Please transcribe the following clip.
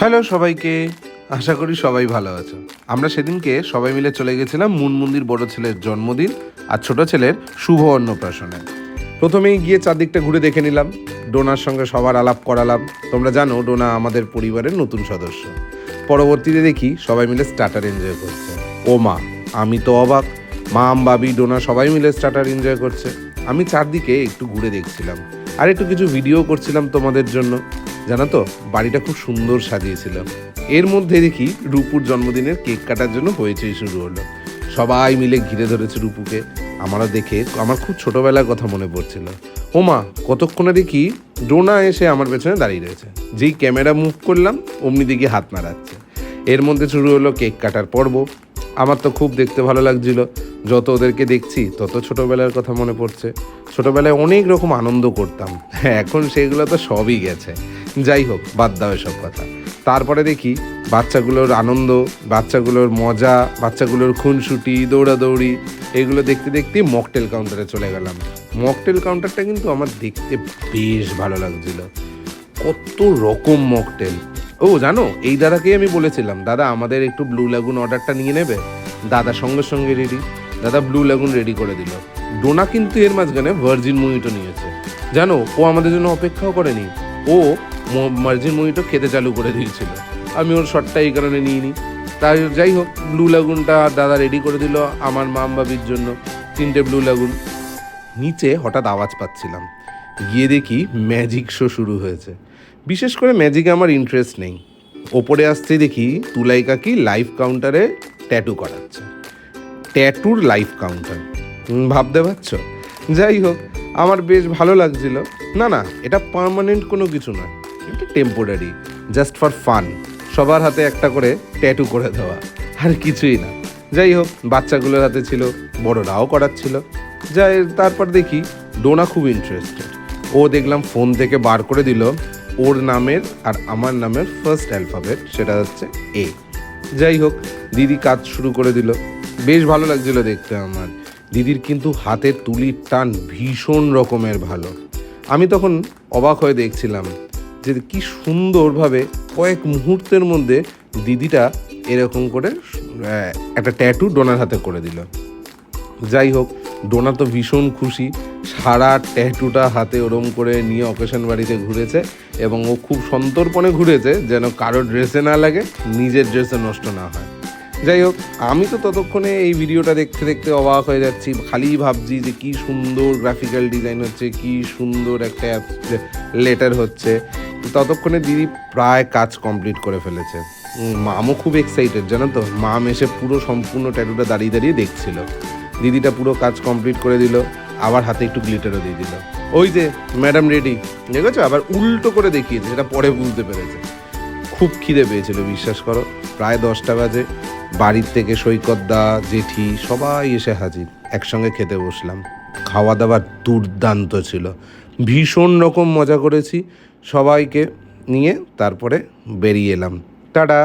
Hello সবাইকে, আশা করি সবাই ভালো আছো। আমরা সেদিনকে সবাই মিলে চলে গেছিলাম মুনমুন্দির বড় ছেলের জন্মদিন আর ছোট ছেলের শুভ অন্নপ্রাশনে। প্রথমেই গিয়ে চারদিকটা ঘুরে দেখে নিলাম, ডোনার সঙ্গে সবার আলাপ করালাম। তোমরা জানো ডোনা আমাদের পরিবারের নতুন সদস্য। পরবর্তীতে দেখি সবাই মিলে স্টার্টার এনজয় করছে। ও মা, আমি তো অবাক। মাম, বাবি, ডোনা সবাই মিলে স্টার্টার এনজয় করছে। আমি চারদিকে একটু ঘুরে দেখছিলাম আর একটু কিছু ভিডিও করছিলাম তোমাদের জন্য। জানো তো, বাড়িটা খুব সুন্দর সাজিয়েছিল। এর মধ্যে দেখি রূপুর জন্মদিনের কেক কাটার জন্য হয়েছেই শুরু হলো। সবাই মিলে ঘিরে ধরেছে রূপুকে। আমারও দেখে আমার খুব ছোটবেলার কথা মনে পড়ছিল। ও মা, কতক্ষণে দেখি ডোনা এসে আমার পেছনে দাঁড়িয়ে রয়েছে। যেই ক্যামেরা মুভ করলাম অমনি দেখি হাত নাড়াচ্ছে। এর মধ্যে শুরু হলো কেক কাটার পর্ব। আমার তো খুব দেখতে ভালো লাগছিল। যত ওদেরকে দেখছি তত ছোটবেলার কথা মনে পড়ছে। ছোটবেলায় অনেক রকম আনন্দ করতাম, এখন সেগুলো তো সবই গেছে। যাই হোক, বাদ দাও এসব কথা। তারপরে দেখি বাচ্চাগুলোর আনন্দ, বাচ্চাগুলোর মজা, বাচ্চাগুলোর খুনসুটি, দৌড়াদৌড়ি, এগুলো দেখতে দেখতে মকটেল কাউন্টারে চলে গেলাম। মকটেল কাউন্টারটা কিন্তু আমার দেখতে বেশ ভালো লাগছিল। কত রকম মকটেল! ও জানো, এই দাদাকেই আমি বলেছিলাম, দাদা আমাদের একটু ব্লু ল্যাগুন অর্ডারটা নিয়ে নেবে। দাদা সঙ্গে সঙ্গে রেডি। দাদা ব্লু ল্যাগুন রেডি করে দিল। ডোনা কিন্তু এর মাঝখানে ভার্জিন মুইটো নিয়েছে। জানো, ও আমাদের জন্য অপেক্ষাও করেনি। ও ভার্জিন মুইটো খেতে চালু করে দিয়েছিল। আমি ওর শটটা এই কারণে নিইনি। তাই যাই হোক, ব্লু ল্যাগুনটা দাদা রেডি করে দিল আমার মাম বাবির জন্য। 3টে ব্লু ল্যাগুন। নিচে হঠাৎ আওয়াজ পাচ্ছিলাম, গিয়ে দেখি ম্যাজিক শো শুরু হয়েছে। বিশেষ করে ম্যাজিকে আমার ইন্টারেস্ট নেই। ওপরে আসতে দেখি তুলাই কাকি লাইভ কাউন্টারে ট্যাটু করাচ্ছে। ট্যাটুর লাইভ কাউন্টার, ভাবতে পারছো? যাই হোক, আমার বেশ ভালো লাগছিল। না না, এটা পার্মানেন্ট কোনো কিছু নয়, এটা টেম্পোরারি, জাস্ট ফর ফান। সবার হাতে একটা করে ট্যাটু করে দেওয়া, আর কিছুই না। যাই হোক, বাচ্চাগুলোর হাতে ছিল, বড়রাও করাচ্ছিল। যাই, তারপর দেখি ডোনা খুব ইন্টারেস্টেড। ও দেখলাম ফোন থেকে বার করে দিল ওর নামের আর আমার নামের ফার্স্ট অ্যালফাবেট, সেটা হচ্ছে এ। যাই হোক, দিদি কাজ শুরু করে দিল। বেশ ভালো লাগছিল দেখতে আমার। দিদির কিন্তু হাতের তুলির টান ভীষণ রকমের ভালো। আমি তখন অবাক হয়ে দেখছিলাম যে কি সুন্দরভাবে কয়েক মুহূর্তের মধ্যে দিদিটা এরকম করে একটা ট্যাটু ডোনার হাতে করে দিল। যাই হোক, ডোনা তো ভীষণ খুশি। সারা ট্যাটুটা হাতে ওরম করে নিয়ে অকেশন বাড়িতে ঘুরেছে, এবং ও খুব সন্তর্পণে ঘুরেছে যেন কারোর ড্রেসে না লাগে, নিজের ড্রেসে নষ্ট না হয়। যাই হোক, আমি তো ততক্ষণে এই ভিডিওটা দেখতে দেখতে অবাক হয়ে যাচ্ছি। খালি ভাবছি যে কি সুন্দর গ্রাফিক্যাল ডিজাইন হচ্ছে, কি সুন্দর একটা লেটার হচ্ছে। ততক্ষণে দিদি প্রায় কাজ কমপ্লিট করে ফেলেছে। মামও খুব এক্সাইটেড, জানো তো। মাম এসে পুরো সম্পূর্ণ ট্যাটুটা দাঁড়িয়ে দাঁড়িয়ে দেখছিল। দিদিটা পুরো কাজ কমপ্লিট করে দিল, আবার হাতে একটু গ্লিটারও দিয়ে দিল। ওই যে ম্যাডাম রেডি, দেখেছো? আবার উল্টো করে দেখিয়েছে, সেটা পরে বুঝতে পেরেছে। খুব খিদে পেয়েছিল, বিশ্বাস করো। প্রায় 10টা বাজে। বাড়ির থেকে সৈকতদা, জেঠি সবাই এসে হাজির। একসঙ্গে খেতে বসলাম। খাওয়া দাওয়া দুর্দান্ত ছিল, ভীষণ রকম মজা করেছি। সবাইকে নিয়ে তারপরে বেরিয়ে এলাম। টাটা।